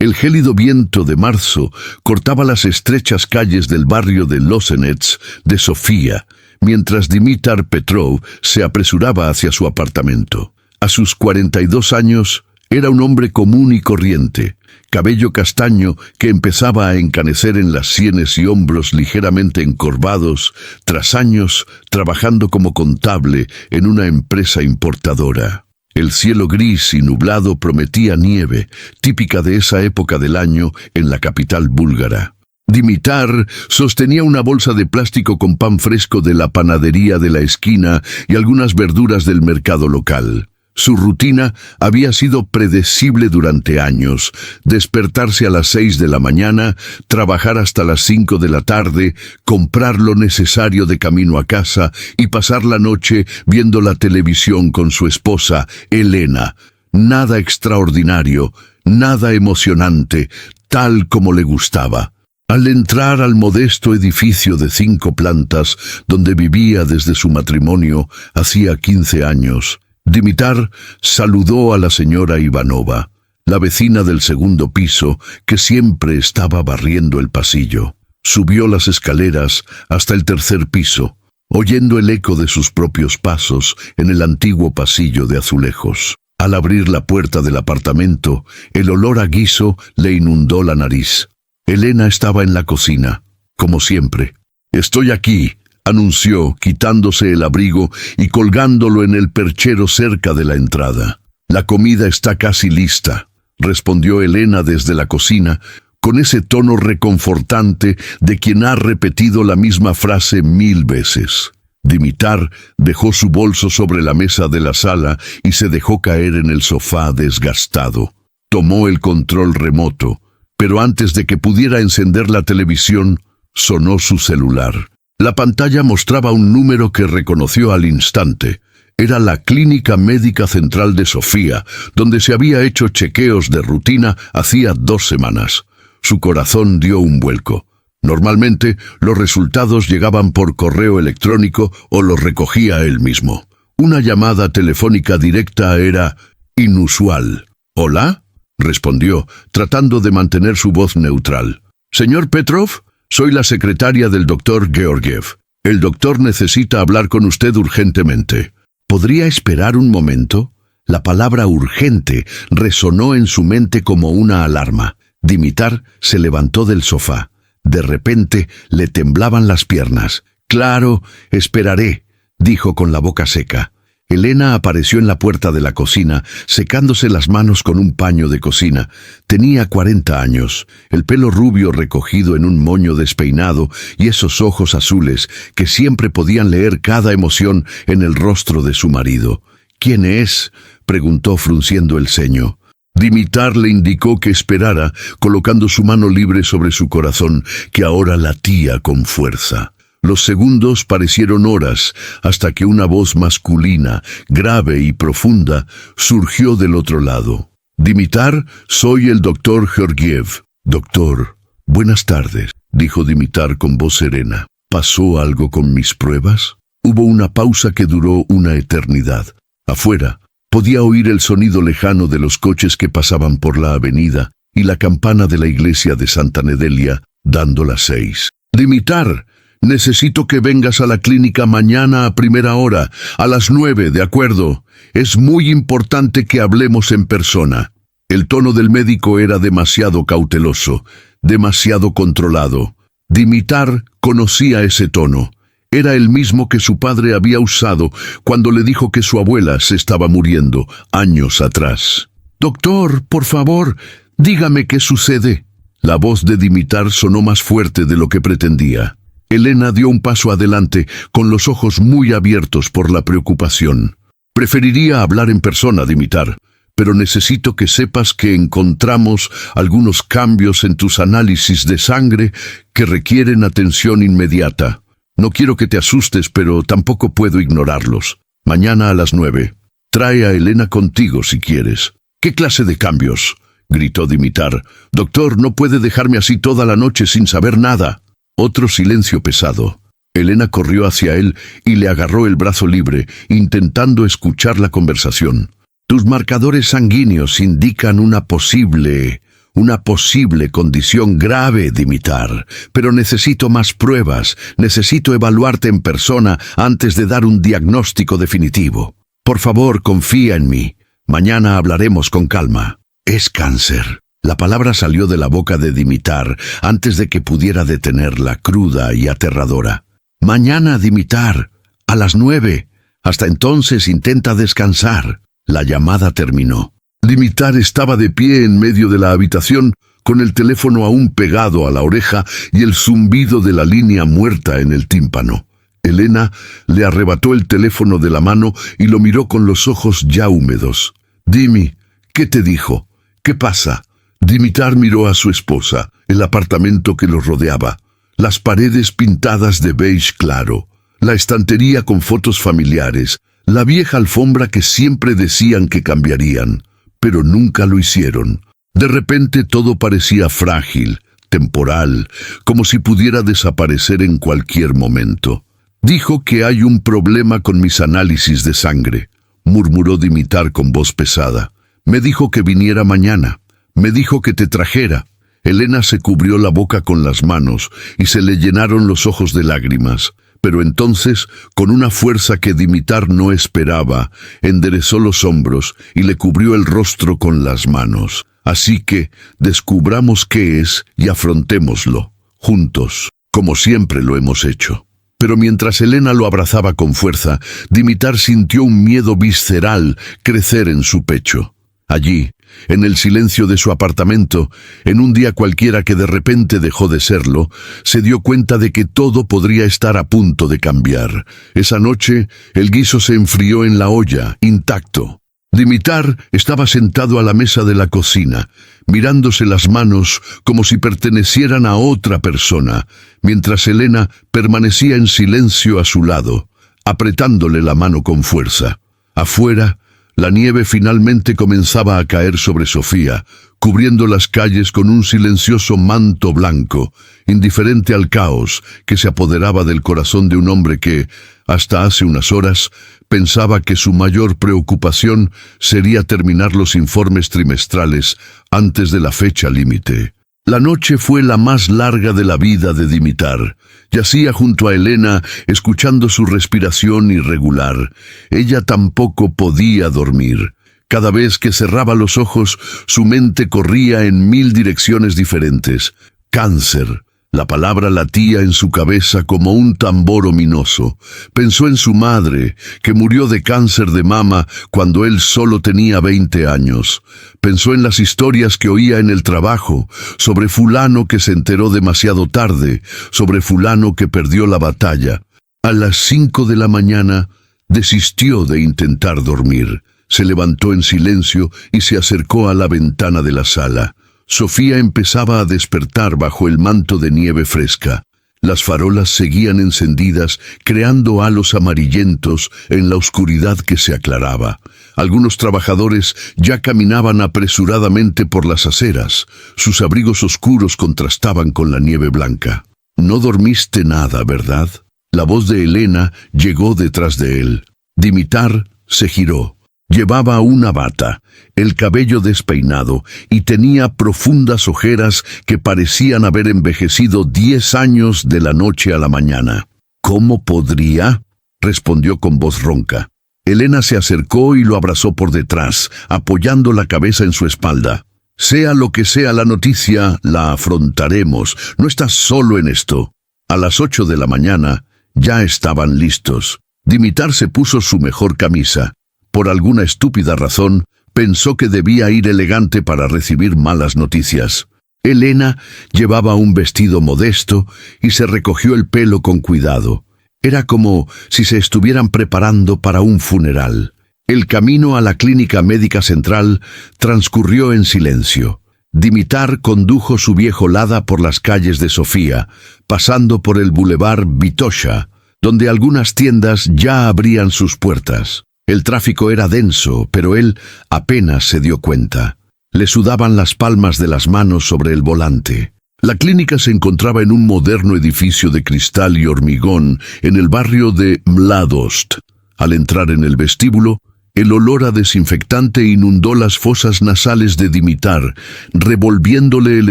El gélido viento de marzo cortaba las estrechas calles del barrio de Lozenets de Sofía, mientras Dimitar Petrov se apresuraba hacia su apartamento. A sus 42 años, era un hombre común y corriente, cabello castaño que empezaba a encanecer en las sienes y hombros ligeramente encorvados, tras años trabajando como contable en una empresa importadora. El cielo gris y nublado prometía nieve, típica de esa época del año en la capital búlgara. Dimitar sostenía una bolsa de plástico con pan fresco de la panadería de la esquina y algunas verduras del mercado local. Su rutina había sido predecible durante años: despertarse a las 6 de la mañana, trabajar hasta las 5 de la tarde, comprar lo necesario de camino a casa y pasar la noche viendo la televisión con su esposa, Elena. Nada extraordinario, nada emocionante, tal como le gustaba. Al entrar al modesto edificio de 5 plantas donde vivía desde su matrimonio hacía 15 años, Dimitar saludó a la señora Ivanova, la vecina del segundo piso que siempre estaba barriendo el pasillo. Subió las escaleras hasta el 3er piso, oyendo el eco de sus propios pasos en el antiguo pasillo de azulejos. Al abrir la puerta del apartamento, el olor a guiso le inundó la nariz. Elena estaba en la cocina, como siempre. «Estoy aquí», anunció, quitándose el abrigo y colgándolo en el perchero cerca de la entrada. «La comida está casi lista», respondió Elena desde la cocina, con ese tono reconfortante de quien ha repetido la misma frase 1000 veces. Dimitar dejó su bolso sobre la mesa de la sala y se dejó caer en el sofá desgastado. Tomó el control remoto, pero antes de que pudiera encender la televisión, sonó su celular. La pantalla mostraba un número que reconoció al instante. Era la Clínica Médica Central de Sofía, donde se había hecho chequeos de rutina hacía 2 semanas. Su corazón dio un vuelco. Normalmente, los resultados llegaban por correo electrónico o los recogía él mismo. Una llamada telefónica directa era inusual. «¿Hola?», respondió, tratando de mantener su voz neutral. «Señor Petrov, soy la secretaria del doctor Georgiev. El doctor necesita hablar con usted urgentemente». «¿Podría esperar un momento?». La palabra urgente resonó en su mente como una alarma. Dimitar se levantó del sofá. De repente le temblaban las piernas. «Claro, esperaré», dijo con la boca seca. Elena apareció en la puerta de la cocina, secándose las manos con un paño de cocina. Tenía 40 años, el pelo rubio recogido en un moño despeinado y esos ojos azules que siempre podían leer cada emoción en el rostro de su marido. «¿Quién es?», preguntó frunciendo el ceño. Dimitar le indicó que esperara, colocando su mano libre sobre su corazón, que ahora latía con fuerza. Los segundos parecieron horas, hasta que una voz masculina, grave y profunda, surgió del otro lado. «Dimitar, soy el doctor Georgiev». «Doctor, buenas tardes», dijo Dimitar con voz serena. «¿Pasó algo con mis pruebas?». Hubo una pausa que duró una eternidad. Afuera, podía oír el sonido lejano de los coches que pasaban por la avenida y la campana de la iglesia de Santa Nedelia dando las 6. «Dimitar, necesito que vengas a la clínica mañana a primera hora, a las 9, ¿de acuerdo? Es muy importante que hablemos en persona». El tono del médico era demasiado cauteloso, demasiado controlado. Dimitar conocía ese tono. Era el mismo que su padre había usado cuando le dijo que su abuela se estaba muriendo años atrás. «Doctor, por favor, dígame qué sucede». La voz de Dimitar sonó más fuerte de lo que pretendía. Elena dio un paso adelante, con los ojos muy abiertos por la preocupación. «Preferiría hablar en persona, Dimitar, pero necesito que sepas que encontramos algunos cambios en tus análisis de sangre que requieren atención inmediata. No quiero que te asustes, pero tampoco puedo ignorarlos. Mañana a las 9. Trae a Elena contigo si quieres». «¿Qué clase de cambios?», gritó Dimitar. «Doctor, no puede dejarme así toda la noche sin saber nada». Otro silencio pesado. Elena corrió hacia él y le agarró el brazo libre, intentando escuchar la conversación. «Tus marcadores sanguíneos indican una posible Una posible condición grave, Dimitar. Pero necesito más pruebas. Necesito evaluarte en persona antes de dar un diagnóstico definitivo. Por favor, confía en mí. Mañana hablaremos con calma. Es cáncer. La palabra salió de la boca de Dimitar antes de que pudiera detenerla, cruda y aterradora. Mañana, Dimitar, a las 9. Hasta entonces intenta descansar. La llamada terminó. Dimitar estaba de pie en medio de la habitación, con el teléfono aún pegado a la oreja y el zumbido de la línea muerta en el tímpano. Elena le arrebató el teléfono de la mano y lo miró con los ojos ya húmedos. «Dimi, ¿qué te dijo? ¿Qué pasa?» Dimitar miró a su esposa, el apartamento que los rodeaba, las paredes pintadas de beige claro, la estantería con fotos familiares, la vieja alfombra que siempre decían que cambiarían, pero nunca lo hicieron. De repente todo parecía frágil, temporal, como si pudiera desaparecer en cualquier momento. «Dijo que hay un problema con mis análisis de sangre», murmuró Dimitar con voz pesada. «Me dijo que viniera mañana. Me dijo que te trajera». Elena se cubrió la boca con las manos y se le llenaron los ojos de lágrimas. Pero entonces, con una fuerza que Dimitar no esperaba, enderezó los hombros y le cubrió el rostro con las manos. «Así que, descubramos qué es y afrontémoslo, juntos, como siempre lo hemos hecho». Pero mientras Elena lo abrazaba con fuerza, Dimitar sintió un miedo visceral crecer en su pecho. Allí, en el silencio de su apartamento, en un día cualquiera que de repente dejó de serlo, se dio cuenta de que todo podría estar a punto de cambiar. Esa noche, el guiso se enfrió en la olla, intacto. Dimitar estaba sentado a la mesa de la cocina, mirándose las manos como si pertenecieran a otra persona, mientras Elena permanecía en silencio a su lado, apretándole la mano con fuerza. Afuera, la nieve finalmente comenzaba a caer sobre Sofía, cubriendo las calles con un silencioso manto blanco, indiferente al caos que se apoderaba del corazón de un hombre que, hasta hace unas horas, pensaba que su mayor preocupación sería terminar los informes trimestrales antes de la fecha límite. La noche fue la más larga de la vida de Dimitar. Yacía junto a Elena, escuchando su respiración irregular. Ella tampoco podía dormir. Cada vez que cerraba los ojos, su mente corría en 1000 direcciones diferentes. Cáncer. La palabra latía en su cabeza como un tambor ominoso. Pensó en su madre, que murió de cáncer de mama cuando él solo tenía 20 años. Pensó en las historias que oía en el trabajo, sobre fulano que se enteró demasiado tarde, sobre fulano que perdió la batalla. A las 5 de la mañana, desistió de intentar dormir. Se levantó en silencio y se acercó a la ventana de la sala. Sofía empezaba a despertar bajo el manto de nieve fresca. Las farolas seguían encendidas, creando halos amarillentos en la oscuridad que se aclaraba. Algunos trabajadores ya caminaban apresuradamente por las aceras. Sus abrigos oscuros contrastaban con la nieve blanca. «No dormiste nada, ¿verdad?». La voz de Elena llegó detrás de él. Dimitar se giró. Llevaba una bata, el cabello despeinado y tenía profundas ojeras que parecían haber envejecido 10 años de la noche a la mañana. «¿Cómo podría?», respondió con voz ronca. Elena se acercó y lo abrazó por detrás, apoyando la cabeza en su espalda. «Sea lo que sea la noticia, la afrontaremos. No estás solo en esto». A las 8 de la mañana ya estaban listos. Dimitar se puso su mejor camisa. Por alguna estúpida razón, pensó que debía ir elegante para recibir malas noticias. Elena llevaba un vestido modesto y se recogió el pelo con cuidado. Era como si se estuvieran preparando para un funeral. El camino a la clínica médica central transcurrió en silencio. Dimitar condujo su viejo Lada por las calles de Sofía, pasando por el bulevar Vitosha, donde algunas tiendas ya abrían sus puertas. El tráfico era denso, pero él apenas se dio cuenta. Le sudaban las palmas de las manos sobre el volante. La clínica se encontraba en un moderno edificio de cristal y hormigón en el barrio de Mladost. Al entrar en el vestíbulo, El olor a desinfectante inundó las fosas nasales de Dimitar, revolviéndole el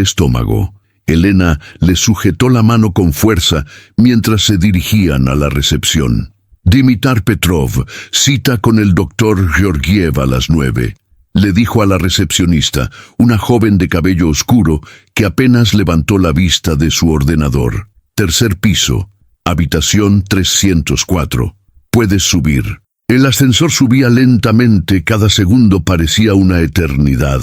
estómago. Elena le sujetó la mano con fuerza mientras se dirigían a la recepción. Dimitar Petrov, cita con el doctor Georgiev a las 9. Le dijo a la recepcionista, una joven de cabello oscuro, que apenas levantó la vista de su ordenador. Tercer piso, habitación 304. Puedes subir. El ascensor subía lentamente, cada segundo parecía una eternidad.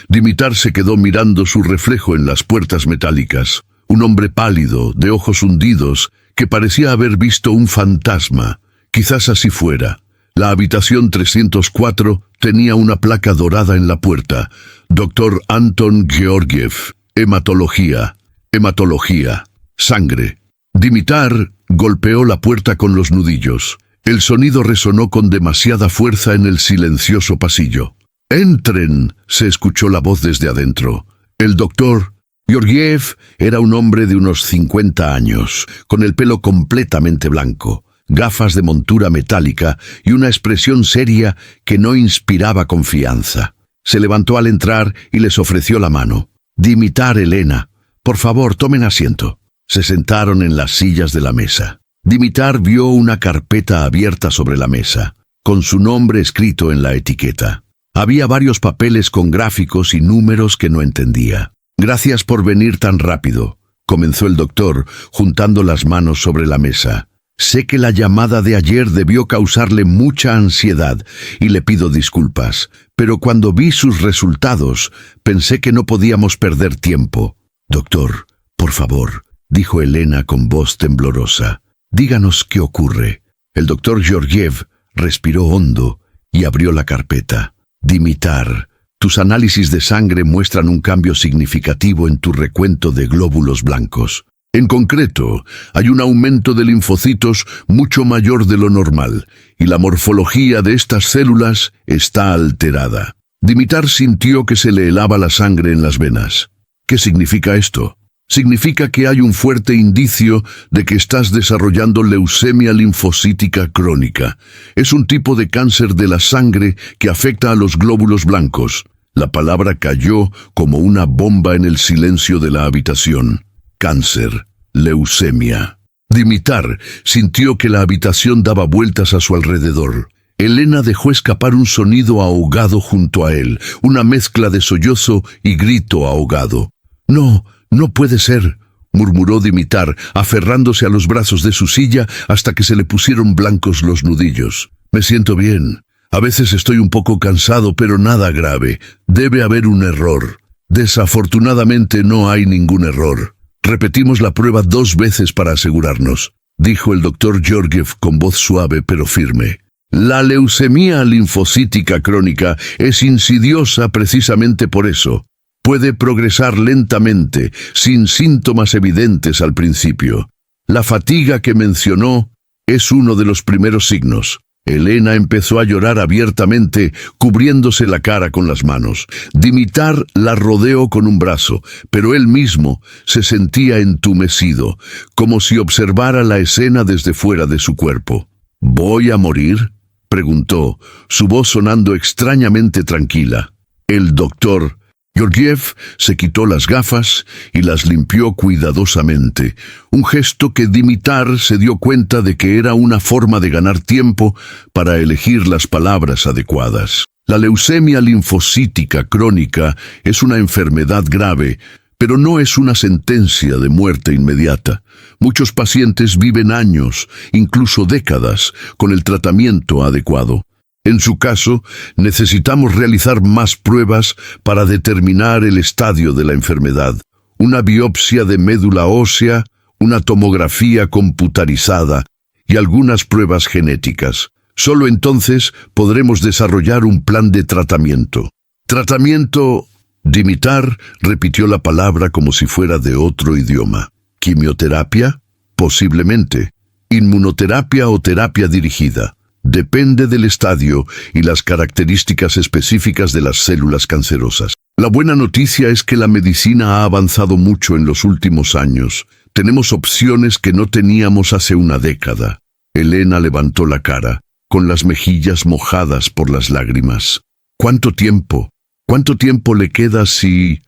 Dimitar se quedó mirando su reflejo en las puertas metálicas. Un hombre pálido, de ojos hundidos, que parecía haber visto un fantasma. Quizás así fuera. La habitación 304 tenía una placa dorada en la puerta. Dr. Anton Georgiev. Hematología. Hematología. Sangre. Dimitar golpeó la puerta con los nudillos. El sonido resonó con demasiada fuerza en el silencioso pasillo. «¡Entren!», se escuchó la voz desde adentro. El doctor Georgiev era un hombre de unos 50 años, con el pelo completamente blanco, gafas de montura metálica y una expresión seria que no inspiraba confianza. Se levantó al entrar y les ofreció la mano. «Dimitar, Elena. Por favor, tomen asiento». Se sentaron en las sillas de la mesa. Dimitar vio una carpeta abierta sobre la mesa, con su nombre escrito en la etiqueta. Había varios papeles con gráficos y números que no entendía. «Gracias por venir tan rápido», comenzó el doctor, juntando las manos sobre la mesa. «Sé que la llamada de ayer debió causarle mucha ansiedad y le pido disculpas, pero cuando vi sus resultados, pensé que no podíamos perder tiempo». «Doctor, por favor», dijo Elena con voz temblorosa. «Díganos qué ocurre». El doctor Georgiev respiró hondo y abrió la carpeta. «Dimitar, tus análisis de sangre muestran un cambio significativo en tu recuento de glóbulos blancos. En concreto, hay un aumento de linfocitos mucho mayor de lo normal, y la morfología de estas células está alterada». Dimitar sintió que se le helaba la sangre en las venas. «¿Qué significa esto?» «Significa que hay un fuerte indicio de que estás desarrollando leucemia linfocítica crónica. Es un tipo de cáncer de la sangre que afecta a los glóbulos blancos». La palabra cayó como una bomba en el silencio de la habitación. Cáncer, leucemia. Dimitar sintió que la habitación daba vueltas a su alrededor. Elena dejó escapar un sonido ahogado junto a él, una mezcla de sollozo y grito ahogado. «No, no puede ser», murmuró Dimitar, aferrándose a los brazos de su silla hasta que se le pusieron blancos los nudillos. «Me siento bien. A veces estoy un poco cansado, pero nada grave. Debe haber un error». «Desafortunadamente no hay ningún error. Repetimos la prueba 2 veces para asegurarnos», dijo el doctor Georgiev con voz suave pero firme. «La leucemia linfocítica crónica es insidiosa precisamente por eso. Puede progresar lentamente, sin síntomas evidentes al principio. La fatiga que mencionó es uno de los primeros signos». Elena empezó a llorar abiertamente, cubriéndose la cara con las manos. Dimitar la rodeó con un brazo, pero él mismo se sentía entumecido, como si observara la escena desde fuera de su cuerpo. «¿Voy a morir?», preguntó, su voz sonando extrañamente tranquila. El doctor Georgiev se quitó las gafas y las limpió cuidadosamente, un gesto que Dimitar se dio cuenta de que era una forma de ganar tiempo para elegir las palabras adecuadas. La leucemia linfocítica crónica es una enfermedad grave, pero no es una sentencia de muerte inmediata. Muchos pacientes viven años, incluso décadas, con el tratamiento adecuado. En su caso, necesitamos realizar más pruebas para determinar el estadio de la enfermedad. Una biopsia de médula ósea, una tomografía computarizada y algunas pruebas genéticas. Solo entonces podremos desarrollar un plan de tratamiento. «Tratamiento», Dimitar repitió la palabra como si fuera de otro idioma. «¿Quimioterapia? Posiblemente. ¿Inmunoterapia o terapia dirigida? Depende del estadio y las características específicas de las células cancerosas. La buena noticia es que la medicina ha avanzado mucho en los últimos años. Tenemos opciones que no teníamos hace una década». Elena levantó la cara. con las mejillas mojadas por las lágrimas. ¿Cuánto tiempo? ¿Cuánto tiempo le queda si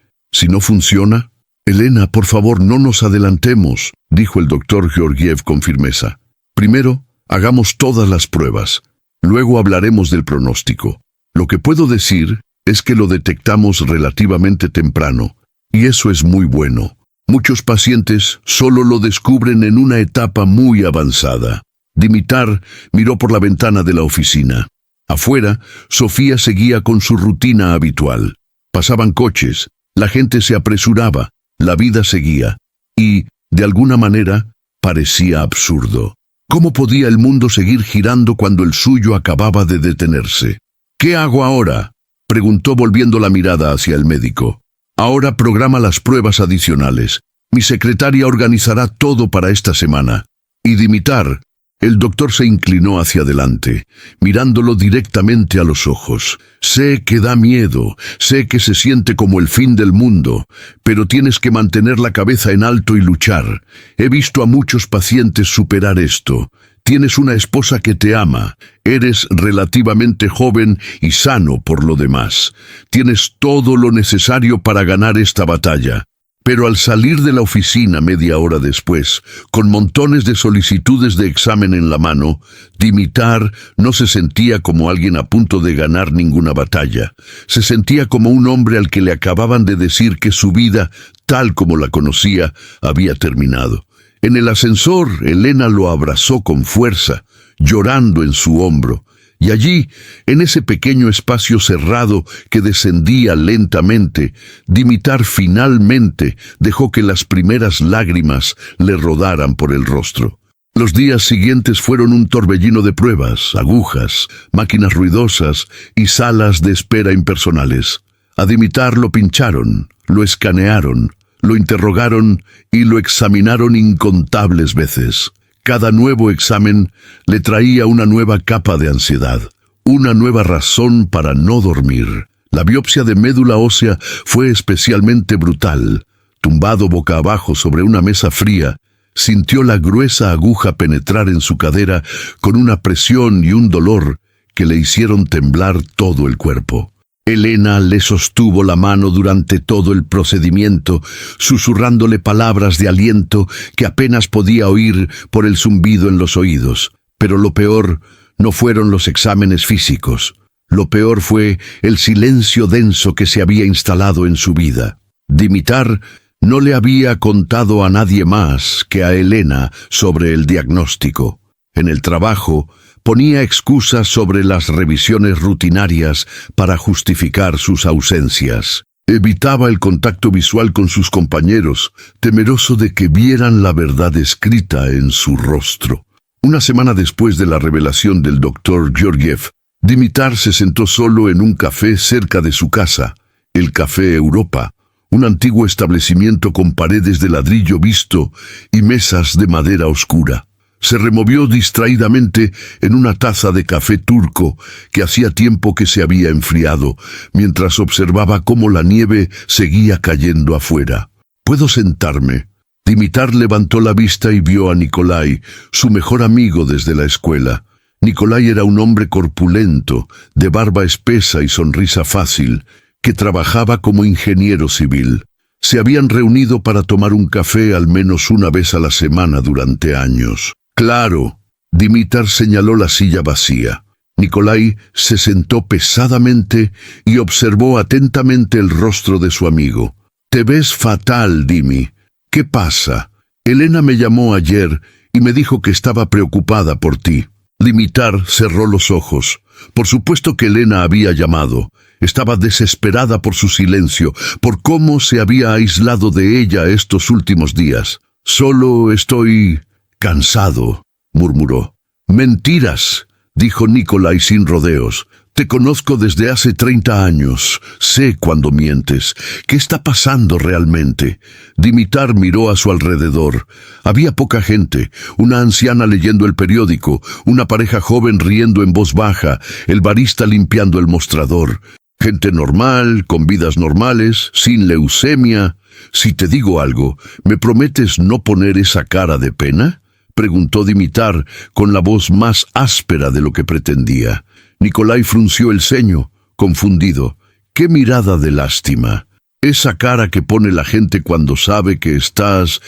no funciona? Elena, por favor, no nos adelantemos, dijo el doctor Georgiev con firmeza. Primero, hagamos todas las pruebas. Luego hablaremos del pronóstico. Lo que puedo decir es que lo detectamos relativamente temprano, y eso es muy bueno. Muchos pacientes solo lo descubren en una etapa muy avanzada. Dimitar miró por la ventana de la oficina. Afuera, Sofía seguía con su rutina habitual. Pasaban coches, la gente se apresuraba, la vida seguía, y, de alguna manera, parecía absurdo. ¿Cómo podía el mundo seguir girando cuando el suyo acababa de detenerse? ¿Qué hago ahora?, preguntó volviendo la mirada hacia el médico. Ahora programa las pruebas adicionales. Mi secretaria organizará todo para esta semana. Y Dimitar, el doctor se inclinó hacia adelante, mirándolo directamente a los ojos. Sé que da miedo, sé que se siente como el fin del mundo, pero tienes que mantener la cabeza en alto y luchar. He visto a muchos pacientes superar esto. Tienes una esposa que te ama, eres relativamente joven y sano por lo demás. Tienes todo lo necesario para ganar esta batalla. Pero al salir de la oficina media hora después, con montones de solicitudes de examen en la mano, Dimitar no se sentía como alguien a punto de ganar ninguna batalla. Se sentía como un hombre al que le acababan de decir que su vida, tal como la conocía, había terminado. En el ascensor, Elena lo abrazó con fuerza, llorando en su hombro. Y allí, en ese pequeño espacio cerrado que descendía lentamente, Dimitar finalmente dejó que las primeras lágrimas le rodaran por el rostro. Los días siguientes fueron un torbellino de pruebas, agujas, máquinas ruidosas y salas de espera impersonales. A Dimitar lo pincharon, lo escanearon, lo interrogaron y lo examinaron incontables veces. Cada nuevo examen le traía una nueva capa de ansiedad, una nueva razón para no dormir. La biopsia de médula ósea fue especialmente brutal. Tumbado boca abajo sobre una mesa fría, sintió la gruesa aguja penetrar en su cadera con una presión y un dolor que le hicieron temblar todo el cuerpo. Elena le sostuvo la mano durante todo el procedimiento, susurrándole palabras de aliento que apenas podía oír por el zumbido en los oídos. Pero lo peor no fueron los exámenes físicos. Lo peor fue el silencio denso que se había instalado en su vida. Dimitar no le había contado a nadie más que a Elena sobre el diagnóstico. En el trabajo, ponía excusas sobre las revisiones rutinarias para justificar sus ausencias. Evitaba el contacto visual con sus compañeros, temeroso de que vieran la verdad escrita en su rostro. Una semana después de la revelación del doctor Georgiev, Dimitar se sentó solo en un café cerca de su casa, el Café Europa, un antiguo establecimiento con paredes de ladrillo visto y mesas de madera oscura. Se removió distraídamente en una taza de café turco que hacía tiempo que se había enfriado, mientras observaba cómo la nieve seguía cayendo afuera. ¿Puedo sentarme? Dimitar levantó la vista y vio a Nikolai, su mejor amigo desde la escuela. Nikolai era un hombre corpulento, de barba espesa y sonrisa fácil, que trabajaba como ingeniero civil. Se habían reunido para tomar un café al menos una vez a la semana durante años. Claro, Dimitar señaló la silla vacía. Nikolai se sentó pesadamente y observó atentamente el rostro de su amigo. «Te ves fatal, Dimi. ¿Qué pasa? Elena me llamó ayer y me dijo que estaba preocupada por ti». Dimitar cerró los ojos. Por supuesto que Elena había llamado. Estaba desesperada por su silencio, por cómo se había aislado de ella estos últimos días. «Solo estoy cansado», murmuró. «Mentiras», dijo Nikolai sin rodeos. «Te conozco desde hace 30 años. Sé cuando mientes. ¿Qué está pasando realmente?» Dimitar miró a su alrededor. Había poca gente, una anciana leyendo el periódico, una pareja joven riendo en voz baja, el barista limpiando el mostrador. Gente normal, con vidas normales, sin leucemia. «Si te digo algo, ¿me prometes no poner esa cara de pena?», preguntó Dimitar con la voz más áspera de lo que pretendía. Nikolai frunció el ceño, confundido. ¡Qué mirada de lástima! Esa cara que pone la gente cuando sabe que estás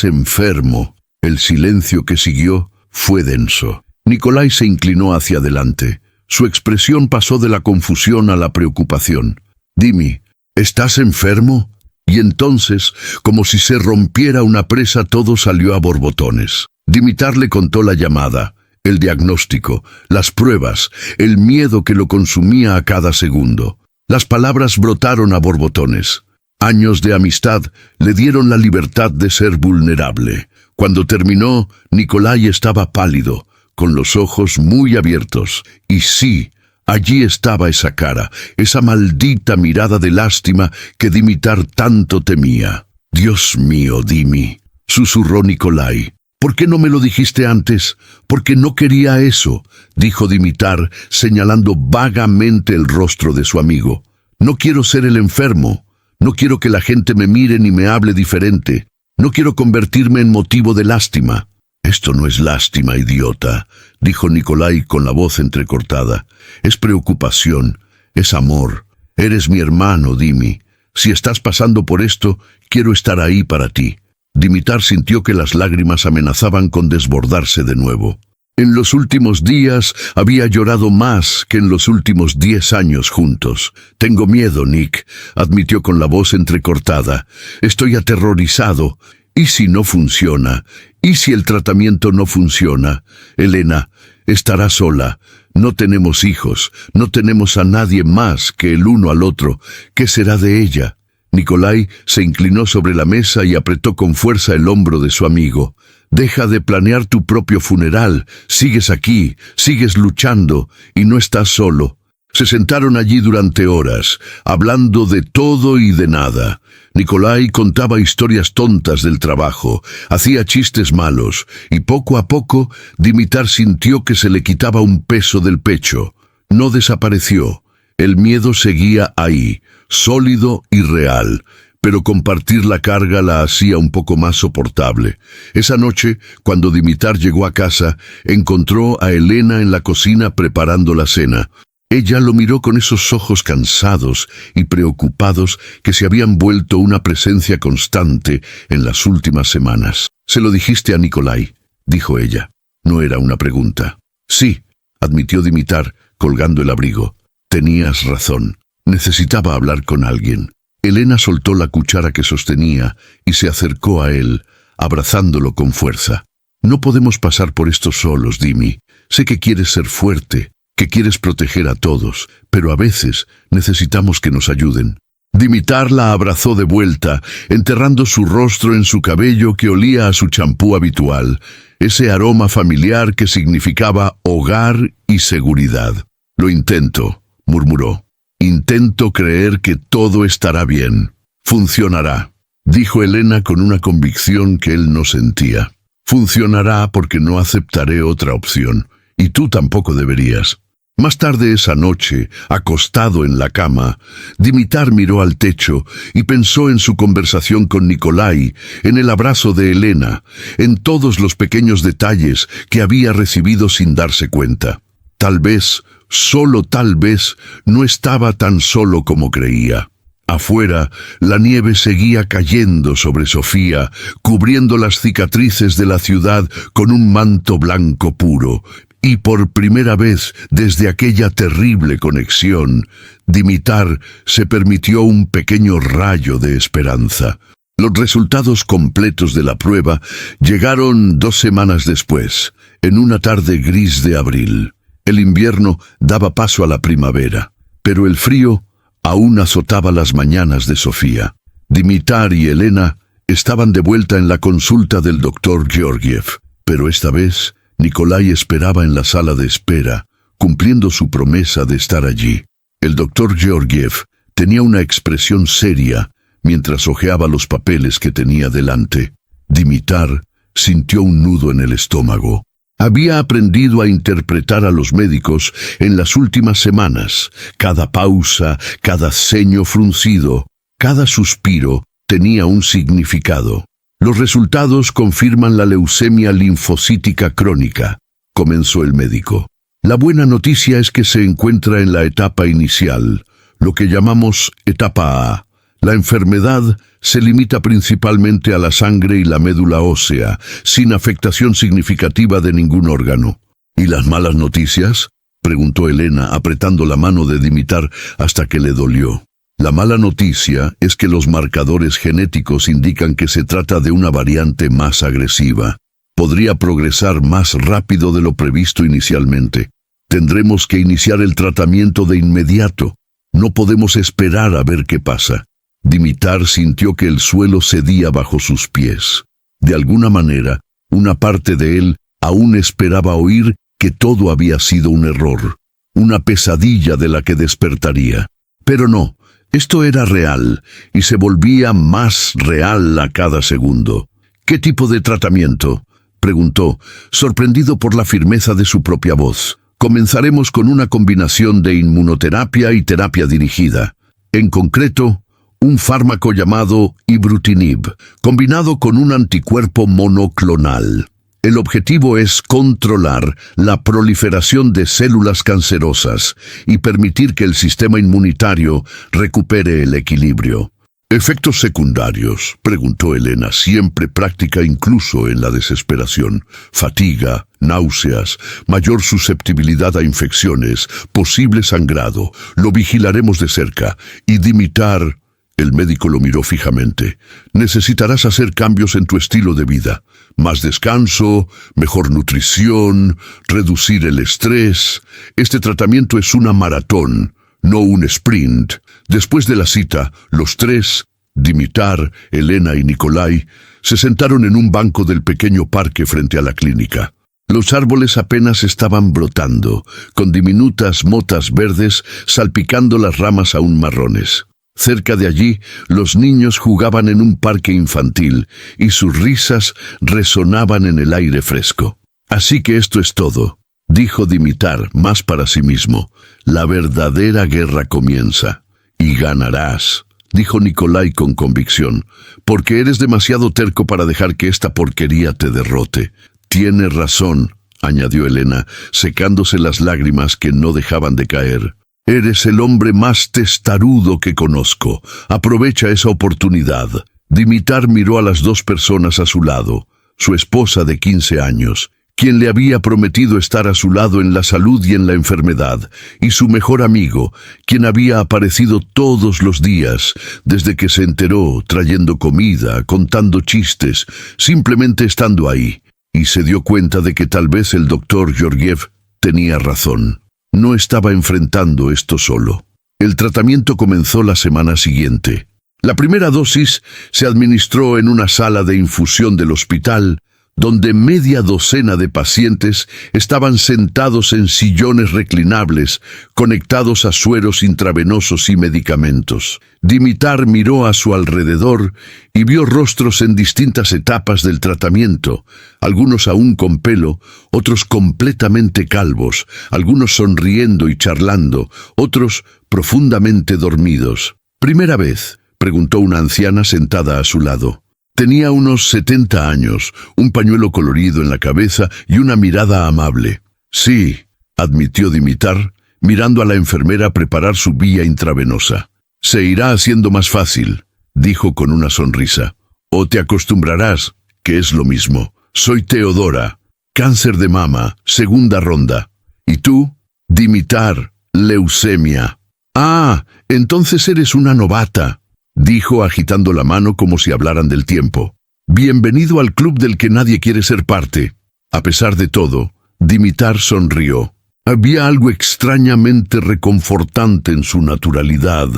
enfermo. El silencio que siguió fue denso. Nikolai se inclinó hacia adelante. Su expresión pasó de la confusión a la preocupación. «Dimi, ¿estás enfermo?» Y entonces, como si se rompiera una presa, todo salió a borbotones. Dimitar le contó la llamada, el diagnóstico, las pruebas, el miedo que lo consumía a cada segundo. Las palabras brotaron a borbotones. Años de amistad le dieron la libertad de ser vulnerable. Cuando terminó, Nikolai estaba pálido, con los ojos muy abiertos. Y sí, allí estaba esa cara, esa maldita mirada de lástima que Dimitar tanto temía. «Dios mío, Dimi», susurró Nikolai. «¿Por qué no me lo dijiste antes? Porque no quería eso», dijo Dimitar, señalando vagamente el rostro de su amigo. «No quiero ser el enfermo. No quiero que la gente me mire ni me hable diferente. No quiero convertirme en motivo de lástima». «Esto no es lástima, idiota», dijo Nikolai con la voz entrecortada. «Es preocupación, es amor. Eres mi hermano, Dimi. Si estás pasando por esto, quiero estar ahí para ti». Dimitar sintió que las lágrimas amenazaban con desbordarse de nuevo. En los últimos días había llorado más que en los últimos 10 años juntos. «Tengo miedo, Nick», admitió con la voz entrecortada. «Estoy aterrorizado. ¿Y si no funciona? ¿Y si el tratamiento no funciona? Elena estará sola. No tenemos hijos. No tenemos a nadie más que el uno al otro. ¿Qué será de ella?» Nikolai se inclinó sobre la mesa y apretó con fuerza el hombro de su amigo. «Deja de planear tu propio funeral. Sigues aquí, sigues luchando y no estás solo». Se sentaron allí durante horas, hablando de todo y de nada. Nikolai contaba historias tontas del trabajo, hacía chistes malos, y poco a poco Dimitar sintió que se le quitaba un peso del pecho. No desapareció. El miedo seguía ahí, sólido y real, pero compartir la carga la hacía un poco más soportable. Esa noche, cuando Dimitar llegó a casa, encontró a Elena en la cocina preparando la cena. Ella lo miró con esos ojos cansados y preocupados que se habían vuelto una presencia constante en las últimas semanas. «¿Se lo dijiste a Nikolai?», dijo ella. No era una pregunta. «Sí», admitió Dimitar, colgando el abrigo. «Tenías razón. Necesitaba hablar con alguien». Elena soltó la cuchara que sostenía y se acercó a él, abrazándolo con fuerza. «No podemos pasar por esto solos, Dimi. Sé que quieres ser fuerte, que quieres proteger a todos, pero a veces necesitamos que nos ayuden». Dimitar la abrazó de vuelta, enterrando su rostro en su cabello que olía a su champú habitual, ese aroma familiar que significaba hogar y seguridad. «Lo intento», murmuró. «Intento creer que todo estará bien. Funcionará», dijo Elena con una convicción que él no sentía. «Funcionará porque no aceptaré otra opción, y tú tampoco deberías». Más tarde esa noche, acostado en la cama, Dimitar miró al techo y pensó en su conversación con Nikolai, en el abrazo de Elena, en todos los pequeños detalles que había recibido sin darse cuenta. Tal vez, solo tal vez, no estaba tan solo como creía. Afuera, la nieve seguía cayendo sobre Sofía, cubriendo las cicatrices de la ciudad con un manto blanco puro. Y por primera vez desde aquella terrible conexión, Dimitar se permitió un pequeño rayo de esperanza. Los resultados completos de la prueba llegaron 2 semanas después, en una tarde gris de abril. El invierno daba paso a la primavera, pero el frío aún azotaba las mañanas de Sofía. Dimitar y Elena estaban de vuelta en la consulta del doctor Georgiev, pero esta vez Nikolai esperaba en la sala de espera, cumpliendo su promesa de estar allí. El doctor Georgiev tenía una expresión seria mientras hojeaba los papeles que tenía delante. Dimitar sintió un nudo en el estómago. Había aprendido a interpretar a los médicos en las últimas semanas. Cada pausa, cada ceño fruncido, cada suspiro tenía un significado. Los resultados confirman la leucemia linfocítica crónica, comenzó el médico. La buena noticia es que se encuentra en la etapa inicial, lo que llamamos etapa A. La enfermedad se limita principalmente a la sangre y la médula ósea, sin afectación significativa de ningún órgano. ¿Y las malas noticias?, preguntó Elena, apretando la mano de Dimitar hasta que le dolió. La mala noticia es que los marcadores genéticos indican que se trata de una variante más agresiva. Podría progresar más rápido de lo previsto inicialmente. Tendremos que iniciar el tratamiento de inmediato. No podemos esperar a ver qué pasa. Dimitar sintió que el suelo cedía bajo sus pies. De alguna manera, una parte de él aún esperaba oír que todo había sido un error, una pesadilla de la que despertaría. Pero no, esto era real, y se volvía más real a cada segundo. ¿Qué tipo de tratamiento?, preguntó, sorprendido por la firmeza de su propia voz. Comenzaremos con una combinación de inmunoterapia y terapia dirigida. En concreto, un fármaco llamado ibrutinib, combinado con un anticuerpo monoclonal. El objetivo es controlar la proliferación de células cancerosas y permitir que el sistema inmunitario recupere el equilibrio. ¿Efectos secundarios?, preguntó Elena, siempre práctica incluso en la desesperación. Fatiga, náuseas, mayor susceptibilidad a infecciones, posible sangrado. Lo vigilaremos de cerca. Y Dimitar, el médico lo miró fijamente, necesitarás hacer cambios en tu estilo de vida. Más descanso, mejor nutrición, reducir el estrés. Este tratamiento es una maratón, no un sprint. Después de la cita, los tres, Dimitar, Elena y Nikolai, se sentaron en un banco del pequeño parque frente a la clínica. Los árboles apenas estaban brotando, con diminutas motas verdes salpicando las ramas aún marrones. Cerca de allí, los niños jugaban en un parque infantil y sus risas resonaban en el aire fresco. Así que esto es todo, dijo Dimitar, más para sí mismo. La verdadera guerra comienza. Y ganarás, dijo Nikolai con convicción, porque eres demasiado terco para dejar que esta porquería te derrote. Tienes razón, añadió Elena, secándose las lágrimas que no dejaban de caer. Eres el hombre más testarudo que conozco. Aprovecha esa oportunidad. Dimitar miró a las dos personas a su lado, su esposa de 15 años, quien le había prometido estar a su lado en la salud y en la enfermedad, y su mejor amigo, quien había aparecido todos los días, desde que se enteró, trayendo comida, contando chistes, simplemente estando ahí, y se dio cuenta de que tal vez el doctor Georgiev tenía razón. No estaba enfrentando esto solo. El tratamiento comenzó la semana siguiente. La primera dosis se administró en una sala de infusión del hospital, donde media docena de pacientes estaban sentados en sillones reclinables, conectados a sueros intravenosos y medicamentos. Dimitar miró a su alrededor y vio rostros en distintas etapas del tratamiento, algunos aún con pelo, otros completamente calvos, algunos sonriendo y charlando, otros profundamente dormidos. ¿Primera vez?, preguntó una anciana sentada a su lado. Tenía unos 70 años, un pañuelo colorido en la cabeza y una mirada amable. Sí, admitió Dimitar, mirando a la enfermera preparar su vía intravenosa. Se irá haciendo más fácil, dijo con una sonrisa. O te acostumbrarás, que es lo mismo. Soy Teodora, cáncer de mama, segunda ronda. ¿Y tú? Dimitar, leucemia. Ah, entonces eres una novata, dijo agitando la mano como si hablaran del tiempo. Bienvenido al club del que nadie quiere ser parte. A pesar de todo, Dimitar sonrió. Había algo extrañamente reconfortante en su naturalidad,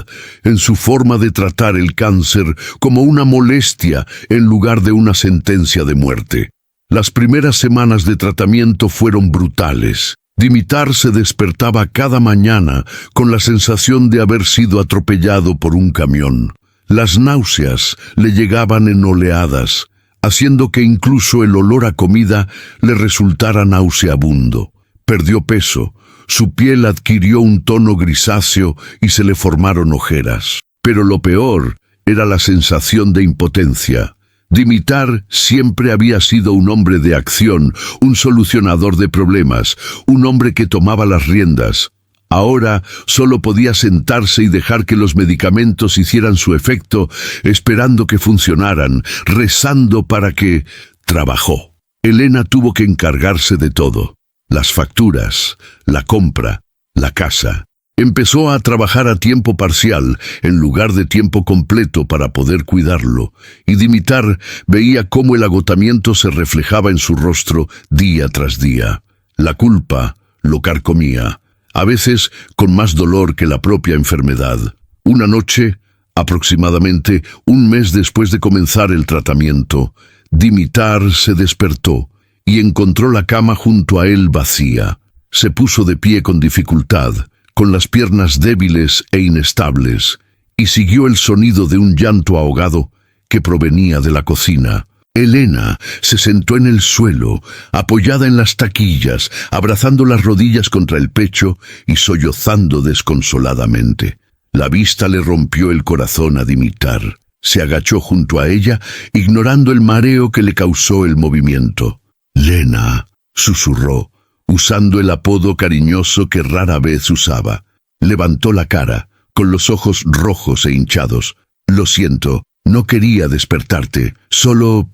en su forma de tratar el cáncer como una molestia en lugar de una sentencia de muerte. Las primeras semanas de tratamiento fueron brutales. Dimitar se despertaba cada mañana con la sensación de haber sido atropellado por un camión. Las náuseas le llegaban en oleadas, haciendo que incluso el olor a comida le resultara nauseabundo. Perdió peso, su piel adquirió un tono grisáceo y se le formaron ojeras. Pero lo peor era la sensación de impotencia. Dimitar siempre había sido un hombre de acción, un solucionador de problemas, un hombre que tomaba las riendas. Ahora solo podía sentarse y dejar que los medicamentos hicieran su efecto, esperando que funcionaran, rezando para que... Trabajó. Elena tuvo que encargarse de todo. Las facturas, la compra, la casa. Empezó a trabajar a tiempo parcial, en lugar de tiempo completo para poder cuidarlo, y Dimitar veía cómo el agotamiento se reflejaba en su rostro día tras día. La culpa lo carcomía, a veces con más dolor que la propia enfermedad. Una noche, aproximadamente un mes después de comenzar el tratamiento, Dimitar se despertó y encontró la cama junto a él vacía. Se puso de pie con dificultad, con las piernas débiles e inestables, y siguió el sonido de un llanto ahogado que provenía de la cocina. Elena se sentó en el suelo, apoyada en las taquillas, abrazando las rodillas contra el pecho y sollozando desconsoladamente. La vista le rompió el corazón a Dimitar. Se agachó junto a ella, ignorando el mareo que le causó el movimiento. «Lena», susurró, usando el apodo cariñoso que rara vez usaba. Levantó la cara, con los ojos rojos e hinchados. «Lo siento, no quería despertarte. Solo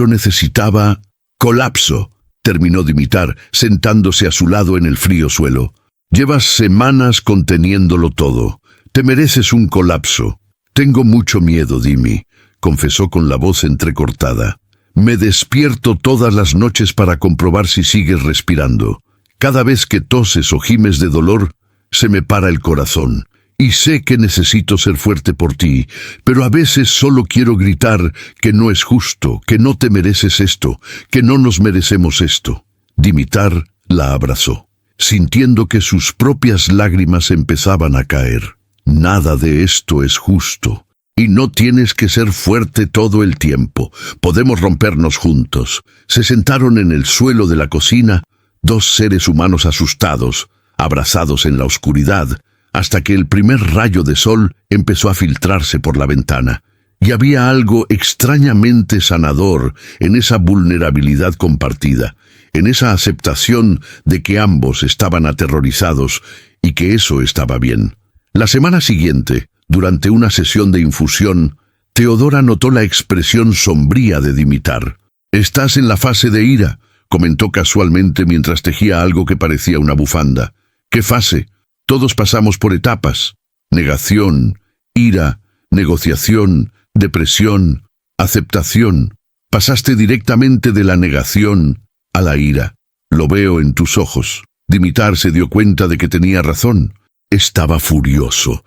necesitaba...» «Colapso», terminó Dimitar, sentándose a su lado en el frío suelo. «Llevas semanas conteniéndolo todo. Te mereces un colapso». «Tengo mucho miedo, Dimi», confesó con la voz entrecortada. «Me despierto todas las noches para comprobar si sigues respirando. Cada vez que toses o gimes de dolor, se me para el corazón. Y sé que necesito ser fuerte por ti, pero a veces solo quiero gritar que no es justo, que no te mereces esto, que no nos merecemos esto». Dimitar la abrazó, sintiendo que sus propias lágrimas empezaban a caer. «Nada de esto es justo. Y no tienes que ser fuerte todo el tiempo. Podemos rompernos juntos». Se sentaron en el suelo de la cocina, dos seres humanos asustados, abrazados en la oscuridad, hasta que el primer rayo de sol empezó a filtrarse por la ventana. Y había algo extrañamente sanador en esa vulnerabilidad compartida, en esa aceptación de que ambos estaban aterrorizados y que eso estaba bien. La semana siguiente, durante una sesión de infusión, Teodora notó la expresión sombría de Dimitar. «Estás en la fase de ira», comentó casualmente mientras tejía algo que parecía una bufanda. «¿Qué fase? Todos pasamos por etapas. Negación, ira, negociación, depresión, aceptación. Pasaste directamente de la negación a la ira. Lo veo en tus ojos». Dimitar se dio cuenta de que tenía razón. Estaba furioso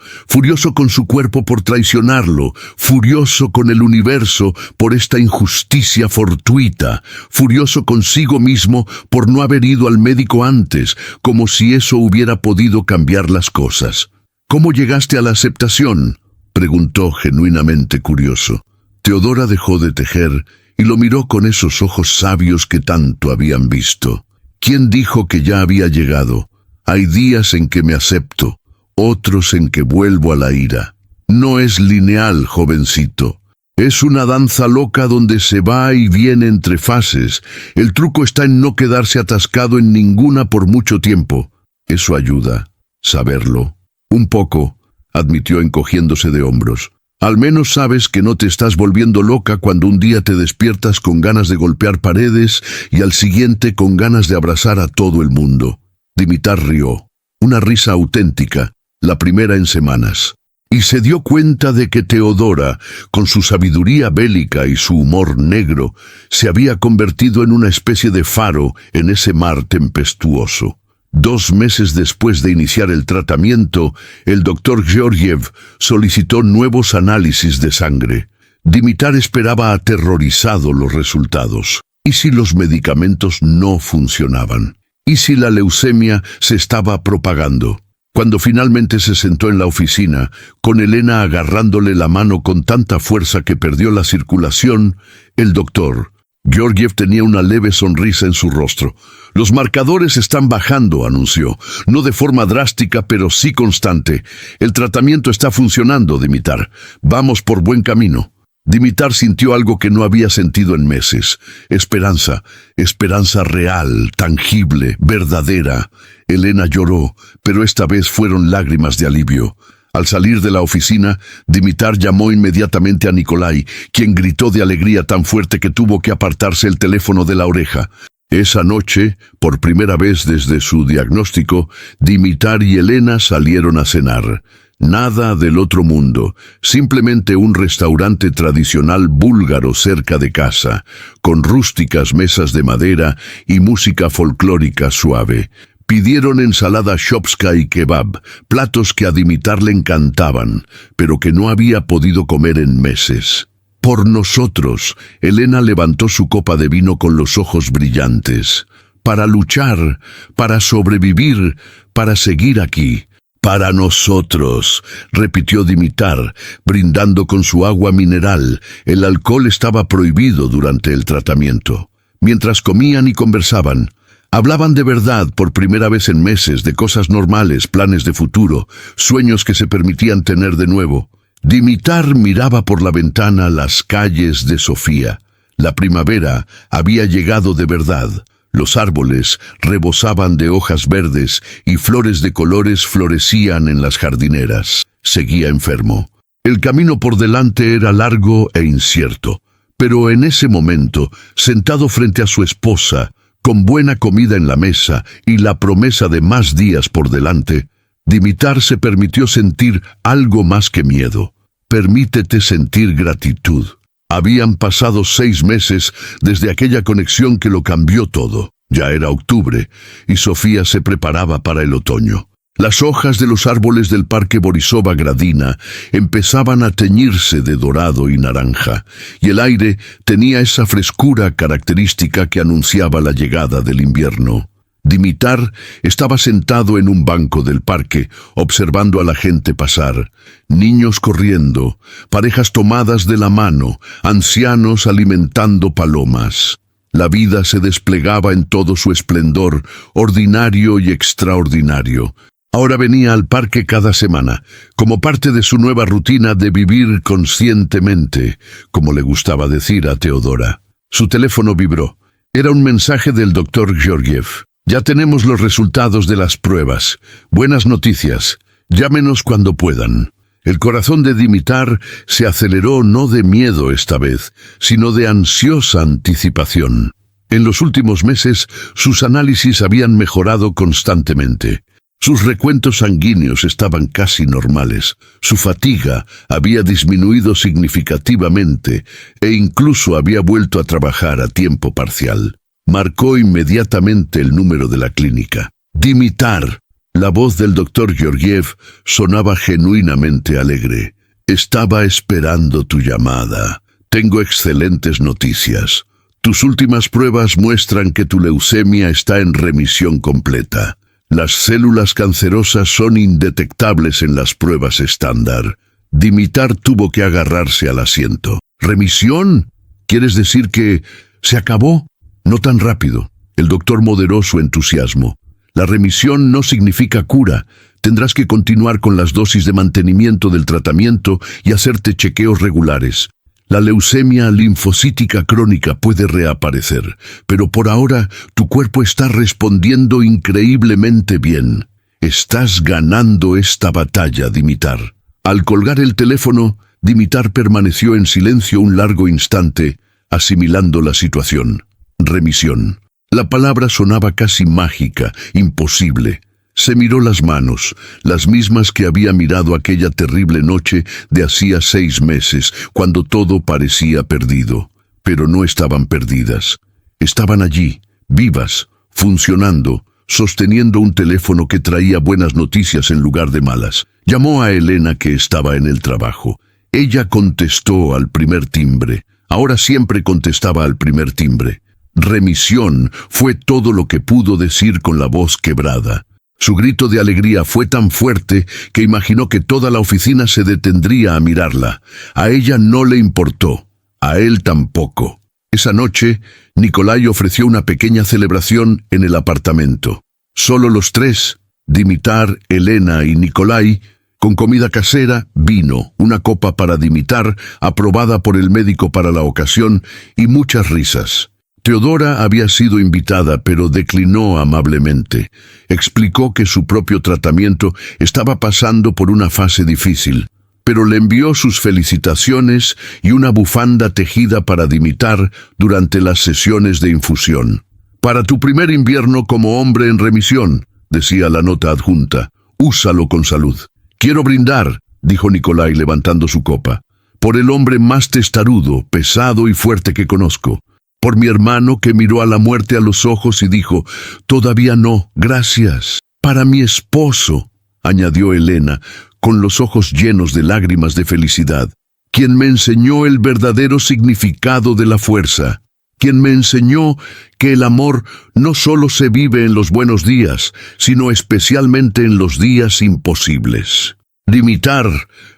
con su cuerpo por traicionarlo, furioso con el universo por esta injusticia fortuita, furioso consigo mismo por no haber ido al médico antes, como si eso hubiera podido cambiar las cosas. «¿Cómo llegaste a la aceptación?», preguntó genuinamente curioso. Teodora dejó de tejer y lo miró con esos ojos sabios que tanto habían visto. «¿Quién dijo que ya había llegado? Hay días en que me acepto, otros en que vuelvo a la ira. No es lineal, jovencito. Es una danza loca donde se va y viene entre fases. El truco está en no quedarse atascado en ninguna por mucho tiempo. Eso ayuda, saberlo». «Un poco», admitió encogiéndose de hombros. «Al menos sabes que no te estás volviendo loca cuando un día te despiertas con ganas de golpear paredes y al siguiente con ganas de abrazar a todo el mundo». Dimitar rió, una risa auténtica, la primera en semanas, y se dio cuenta de que Teodora, con su sabiduría bélica y su humor negro, se había convertido en una especie de faro en ese mar tempestuoso. 2 meses después de iniciar el tratamiento, el doctor Georgiev solicitó nuevos análisis de sangre. Dimitar esperaba aterrorizado los resultados. ¿Y si los medicamentos no funcionaban? ¿Y si la leucemia se estaba propagando? Cuando finalmente se sentó en la oficina, con Elena agarrándole la mano con tanta fuerza que perdió la circulación, el doctor Georgiev tenía una leve sonrisa en su rostro. «Los marcadores están bajando», anunció. «No de forma drástica, pero sí constante. El tratamiento está funcionando, Dimitar. Vamos por buen camino». Dimitar sintió algo que no había sentido en meses. Esperanza, esperanza real, tangible, verdadera. Elena lloró, pero esta vez fueron lágrimas de alivio. Al salir de la oficina, Dimitar llamó inmediatamente a Nikolai, quien gritó de alegría tan fuerte que tuvo que apartarse el teléfono de la oreja. Esa noche, por primera vez desde su diagnóstico, Dimitar y Elena salieron a cenar. Nada del otro mundo, simplemente un restaurante tradicional búlgaro cerca de casa, con rústicas mesas de madera y música folclórica suave. Pidieron ensalada shopska y kebab, platos que a Dimitar le encantaban, pero que no había podido comer en meses. Por nosotros, Elena levantó su copa de vino con los ojos brillantes. Para luchar, para sobrevivir, para seguir aquí. Para nosotros, repitió Dimitar, brindando con su agua mineral. El alcohol estaba prohibido durante el tratamiento. Mientras comían y conversaban, hablaban de verdad por primera vez en meses, de cosas normales, planes de futuro, sueños que se permitían tener de nuevo. Dimitar miraba por la ventana las calles de Sofía. La primavera había llegado de verdad. Los árboles rebosaban de hojas verdes y flores de colores florecían en las jardineras. Seguía enfermo. El camino por delante era largo e incierto, pero en ese momento, sentado frente a su esposa, con buena comida en la mesa y la promesa de más días por delante, Dimitar se permitió sentir algo más que miedo. Permítete sentir gratitud. Habían pasado 6 meses desde aquella conexión que lo cambió todo. Ya era octubre, y Sofía se preparaba para el otoño. Las hojas de los árboles del parque Borisova Gradina empezaban a teñirse de dorado y naranja, y el aire tenía esa frescura característica que anunciaba la llegada del invierno. Dimitar estaba sentado en un banco del parque, observando a la gente pasar. Niños corriendo, parejas tomadas de la mano, ancianos alimentando palomas. La vida se desplegaba en todo su esplendor, ordinario y extraordinario. Ahora venía al parque cada semana, como parte de su nueva rutina de vivir conscientemente, como le gustaba decir a Teodora. Su teléfono vibró. Era un mensaje del doctor Georgiev. Ya tenemos los resultados de las pruebas. Buenas noticias. Llámenos cuando puedan. El corazón de Dimitar se aceleró no de miedo esta vez, sino de ansiosa anticipación. En los últimos meses, sus análisis habían mejorado constantemente. Sus recuentos sanguíneos estaban casi normales. Su fatiga había disminuido significativamente e incluso había vuelto a trabajar a tiempo parcial. Marcó inmediatamente el número de la clínica. Dimitar. La voz del doctor Georgiev sonaba genuinamente alegre. Estaba esperando tu llamada. Tengo excelentes noticias. Tus últimas pruebas muestran que tu leucemia está en remisión completa. Las células cancerosas son indetectables en las pruebas estándar. Dimitar tuvo que agarrarse al asiento. ¿Remisión? ¿Quieres decir que se acabó? No tan rápido. El doctor moderó su entusiasmo. La remisión no significa cura. Tendrás que continuar con las dosis de mantenimiento del tratamiento y hacerte chequeos regulares. La leucemia linfocítica crónica puede reaparecer, pero por ahora tu cuerpo está respondiendo increíblemente bien. Estás ganando esta batalla, Dimitar. Al colgar el teléfono, Dimitar permaneció en silencio un largo instante, asimilando la situación. Remisión. La palabra sonaba casi mágica, imposible. Se miró las manos, las mismas que había mirado aquella terrible noche de hacía 6 meses, cuando todo parecía perdido. Pero no estaban perdidas. Estaban allí, vivas, funcionando, sosteniendo un teléfono que traía buenas noticias en lugar de malas. Llamó a Elena, que estaba en el trabajo. Ella contestó al primer timbre. Ahora siempre contestaba al primer timbre. Remisión fue todo lo que pudo decir con la voz quebrada. Su grito de alegría fue tan fuerte que imaginó que toda la oficina se detendría a mirarla. A ella no le importó, a él tampoco. Esa noche, Nikolai ofreció una pequeña celebración en el apartamento. Solo los 3, Dimitar, Elena y Nikolai, con comida casera, vino, una copa para Dimitar, aprobada por el médico para la ocasión, y muchas risas. Teodora había sido invitada, pero declinó amablemente. Explicó que su propio tratamiento estaba pasando por una fase difícil, pero le envió sus felicitaciones y una bufanda tejida para Dimitar durante las sesiones de infusión. «Para tu primer invierno como hombre en remisión», decía la nota adjunta, «úsalo con salud». «Quiero brindar», dijo Nicolai levantando su copa, «por el hombre más testarudo, pesado y fuerte que conozco. Por mi hermano que miró a la muerte a los ojos y dijo, «Todavía no, gracias». «Para mi esposo», añadió Elena, con los ojos llenos de lágrimas de felicidad, «quien me enseñó el verdadero significado de la fuerza, quien me enseñó que el amor no solo se vive en los buenos días, sino especialmente en los días imposibles». Dimitar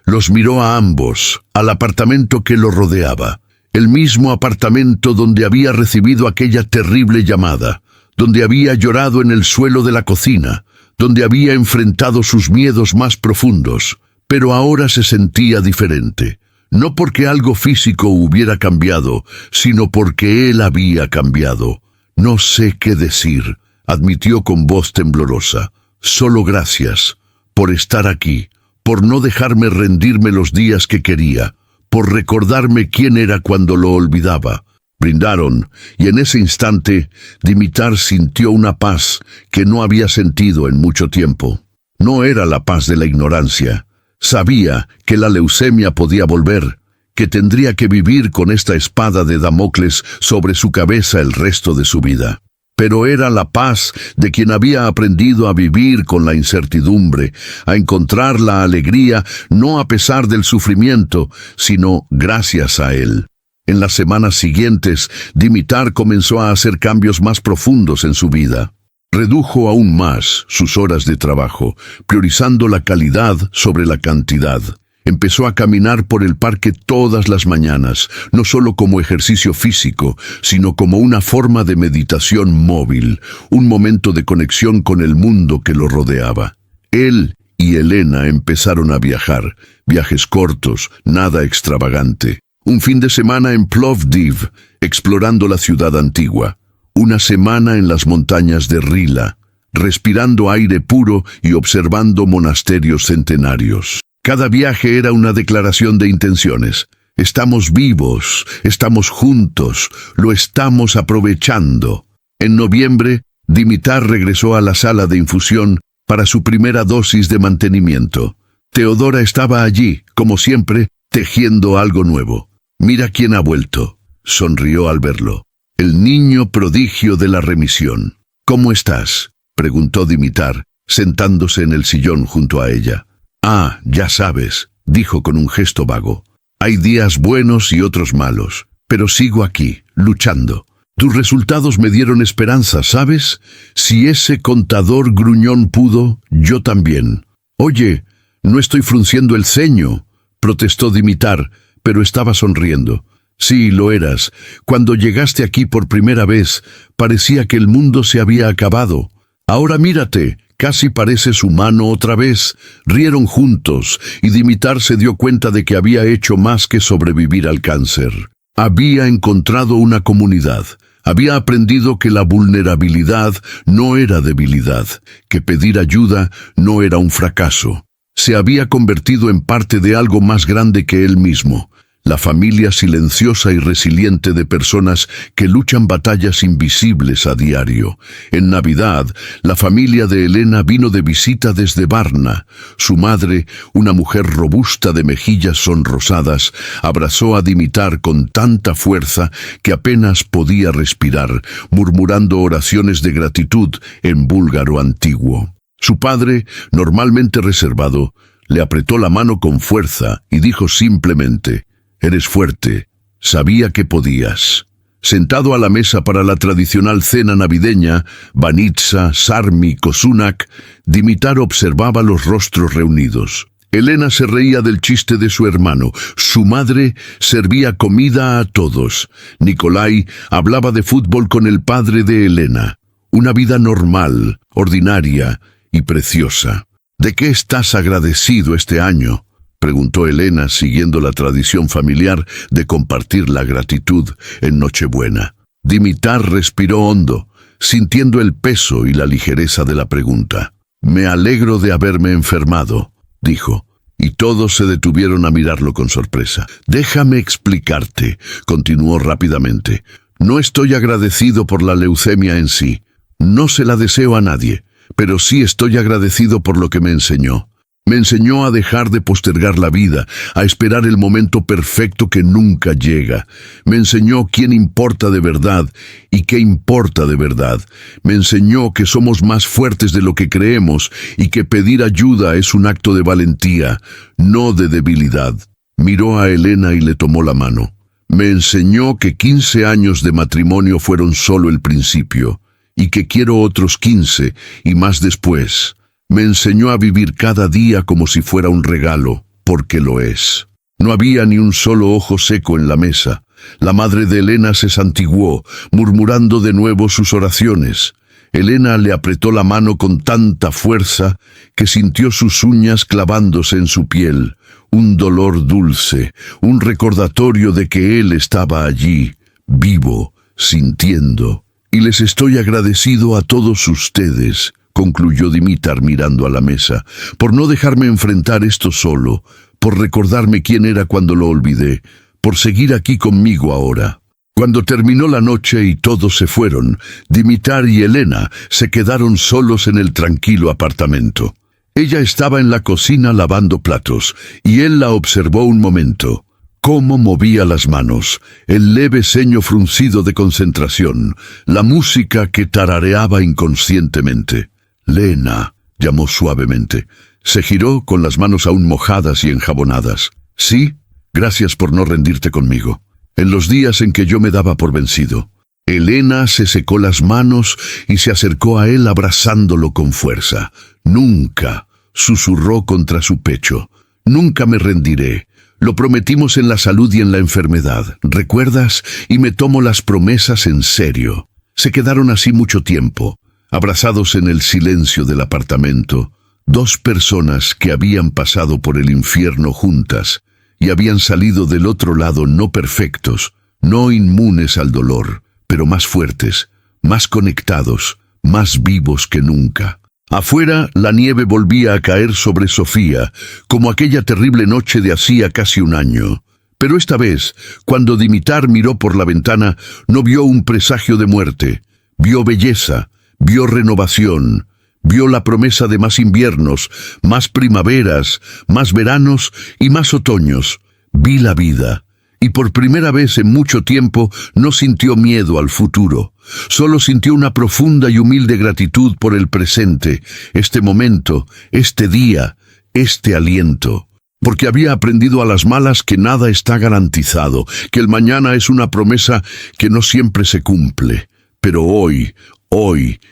los miró a ambos, al apartamento que lo rodeaba. El mismo apartamento donde había recibido aquella terrible llamada, donde había llorado en el suelo de la cocina, donde había enfrentado sus miedos más profundos, pero ahora se sentía diferente, no porque algo físico hubiera cambiado, sino porque él había cambiado. «No sé qué decir», admitió con voz temblorosa. «Solo gracias por estar aquí, por no dejarme rendirme los días que quería, por recordarme quién era cuando lo olvidaba». Brindaron, y en ese instante Dimitar sintió una paz que no había sentido en mucho tiempo. No era la paz de la ignorancia. Sabía que la leucemia podía volver, que tendría que vivir con esta espada de Damocles sobre su cabeza el resto de su vida. Pero era la paz de quien había aprendido a vivir con la incertidumbre, a encontrar la alegría no a pesar del sufrimiento, sino gracias a él. En las semanas siguientes, Dimitar comenzó a hacer cambios más profundos en su vida. Redujo aún más sus horas de trabajo, priorizando la calidad sobre la cantidad. Empezó a caminar por el parque todas las mañanas, no solo como ejercicio físico, sino como una forma de meditación móvil, un momento de conexión con el mundo que lo rodeaba. Él y Elena empezaron a viajar, viajes cortos, nada extravagante. Un fin de semana en Plovdiv, explorando la ciudad antigua. Una semana en las montañas de Rila, respirando aire puro y observando monasterios centenarios. Cada viaje era una declaración de intenciones. Estamos vivos, estamos juntos, lo estamos aprovechando. En noviembre, Dimitar regresó a la sala de infusión para su primera dosis de mantenimiento. Teodora estaba allí, como siempre, tejiendo algo nuevo. «Mira quién ha vuelto», sonrió al verlo. «El niño prodigio de la remisión». «¿Cómo estás?», preguntó Dimitar, sentándose en el sillón junto a ella. «Ah, ya sabes», dijo con un gesto vago. «Hay días buenos y otros malos, pero sigo aquí, luchando. Tus resultados me dieron esperanza, ¿sabes? Si ese contador gruñón pudo, yo también». «Oye, no estoy frunciendo el ceño», protestó Dimitar, pero estaba sonriendo. «Sí, lo eras. Cuando llegaste aquí por primera vez, parecía que el mundo se había acabado. Ahora mírate, casi pareces humano otra vez». Rieron juntos, y Dimitar se dio cuenta de que había hecho más que sobrevivir al cáncer. Había encontrado una comunidad. Había aprendido que la vulnerabilidad no era debilidad, que pedir ayuda no era un fracaso. Se había convertido en parte de algo más grande que él mismo. La familia silenciosa y resiliente de personas que luchan batallas invisibles a diario. En Navidad, la familia de Elena vino de visita desde Varna. Su madre, una mujer robusta de mejillas sonrosadas, abrazó a Dimitar con tanta fuerza que apenas podía respirar, murmurando oraciones de gratitud en búlgaro antiguo. Su padre, normalmente reservado, le apretó la mano con fuerza y dijo simplemente: «Eres fuerte, sabía que podías». Sentado a la mesa para la tradicional cena navideña, Banitsa, Sarmi, Kosunak, Dimitar observaba los rostros reunidos. Elena se reía del chiste de su hermano. Su madre servía comida a todos. Nicolai hablaba de fútbol con el padre de Elena. Una vida normal, ordinaria y preciosa. ¿De qué estás agradecido este año?, preguntó Elena, siguiendo la tradición familiar de compartir la gratitud en Nochebuena. Dimitar respiró hondo, sintiendo el peso y la ligereza de la pregunta. «Me alegro de haberme enfermado», dijo, y todos se detuvieron a mirarlo con sorpresa. «Déjame explicarte», continuó rápidamente. «No estoy agradecido por la leucemia en sí. No se la deseo a nadie, pero sí estoy agradecido por lo que me enseñó. Me enseñó a dejar de postergar la vida, a esperar el momento perfecto que nunca llega. Me enseñó quién importa de verdad y qué importa de verdad. Me enseñó que somos más fuertes de lo que creemos y que pedir ayuda es un acto de valentía, no de debilidad». Miró a Elena y le tomó la mano. «Me enseñó que 15 años de matrimonio fueron solo el principio, y que quiero otros 15 y más después. Me enseñó a vivir cada día como si fuera un regalo, porque lo es». No había ni un solo ojo seco en la mesa. La madre de Elena se santiguó, murmurando de nuevo sus oraciones. Elena le apretó la mano con tanta fuerza que sintió sus uñas clavándose en su piel. Un dolor dulce, un recordatorio de que él estaba allí, vivo, sintiendo. «Y les estoy agradecido a todos ustedes», concluyó Dimitar mirando a la mesa, «por no dejarme enfrentar esto solo, por recordarme quién era cuando lo olvidé, por seguir aquí conmigo ahora». Cuando terminó la noche y todos se fueron, Dimitar y Elena se quedaron solos en el tranquilo apartamento. Ella estaba en la cocina lavando platos, y él la observó un momento. Cómo movía las manos, el leve ceño fruncido de concentración, la música que tarareaba inconscientemente. «Lena», llamó suavemente. Se giró con las manos aún mojadas y enjabonadas. «Sí, gracias por no rendirte conmigo, en los días en que yo me daba por vencido». Elena se secó las manos y se acercó a él abrazándolo con fuerza. «Nunca», susurró contra su pecho, «nunca me rendiré. Lo prometimos en la salud y en la enfermedad, ¿recuerdas? Y me tomo las promesas en serio». Se quedaron así mucho tiempo, abrazados en el silencio del apartamento, dos personas que habían pasado por el infierno juntas y habían salido del otro lado no perfectos, no inmunes al dolor, pero más fuertes, más conectados, más vivos que nunca. Afuera, la nieve volvía a caer sobre Sofía, como aquella terrible noche de hacía casi un año. Pero esta vez, cuando Dimitar miró por la ventana, no vio un presagio de muerte. Vio belleza, vio renovación, vio la promesa de más inviernos, más primaveras, más veranos y más otoños. Vi la vida. Y por primera vez en mucho tiempo no sintió miedo al futuro. Solo sintió una profunda y humilde gratitud por el presente, este momento, este día, este aliento. Porque había aprendido a las malas que nada está garantizado, que el mañana es una promesa que no siempre se cumple. Pero hoy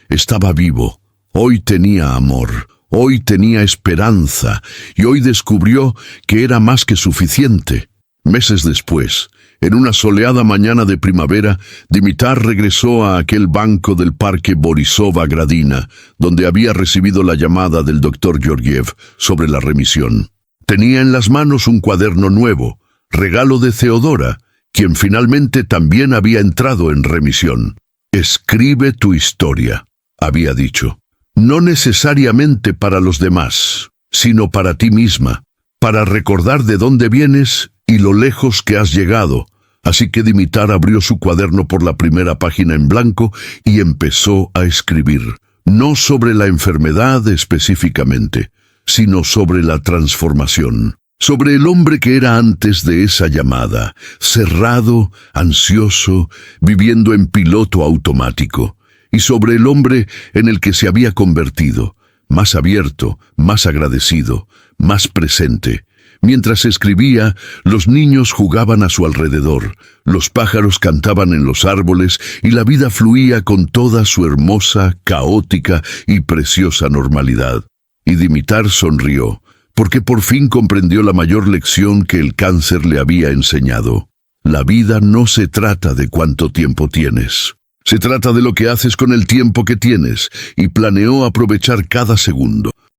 estaba vivo, hoy tenía amor, hoy tenía esperanza, y hoy descubrió que era más que suficiente. Meses después, en una soleada mañana de primavera, Dimitar regresó a aquel banco del parque Borisova-Gradina, donde había recibido la llamada del doctor Georgiev sobre la remisión. Tenía en las manos un cuaderno nuevo, regalo de Theodora, quien finalmente también había entrado en remisión. «Escribe tu historia», había dicho. «No necesariamente para los demás, sino para ti misma, para recordar de dónde vienes y lo lejos que has llegado». Así que Dimitar abrió su cuaderno por la primera página en blanco y empezó a escribir, no sobre la enfermedad específicamente, sino sobre la transformación, sobre el hombre que era antes de esa llamada, cerrado, ansioso, viviendo en piloto automático, y sobre el hombre en el que se había convertido, más abierto, más agradecido, más presente. Mientras escribía, los niños jugaban a su alrededor, los pájaros cantaban en los árboles y la vida fluía con toda su hermosa, caótica y preciosa normalidad. Y Dimitar sonrió, porque por fin comprendió la mayor lección que el cáncer le había enseñado. La vida no se trata de cuánto tiempo tienes. Se trata de lo que haces con el tiempo que tienes, y planeó aprovechar cada segundo.